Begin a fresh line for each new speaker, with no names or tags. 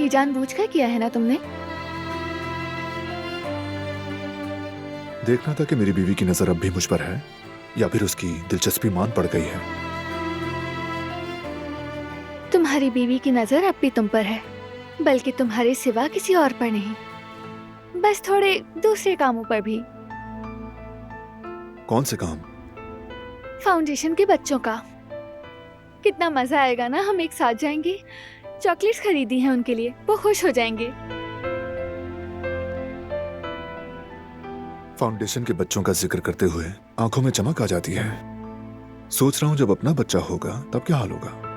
ये जानबूझकर किया है ना तुमने?
देखना था कि मेरी बीवी की नजर अब भी मुझ पर है या फिर उसकी दिलचस्पी मान पड़ गई है।
तुम्हारी बीवी की नजर अब भी तुम पर है, बल्कि तुम्हारे सिवा किसी और पर नहीं, बस थोड़े दूसरे कामों पर भी।
कौन से काम?
फाउंडेशन के बच्चों का। कितना मजा आएगा ना, हम एक साथ जाएंगे। चॉकलेट्स खरीदी हैं उनके लिए, वो खुश हो जाएंगे।
फाउंडेशन के बच्चों का जिक्र करते हुए आंखों में चमक आ जाती है। सोच रहा हूं जब अपना बच्चा होगा तब क्या हाल होगा।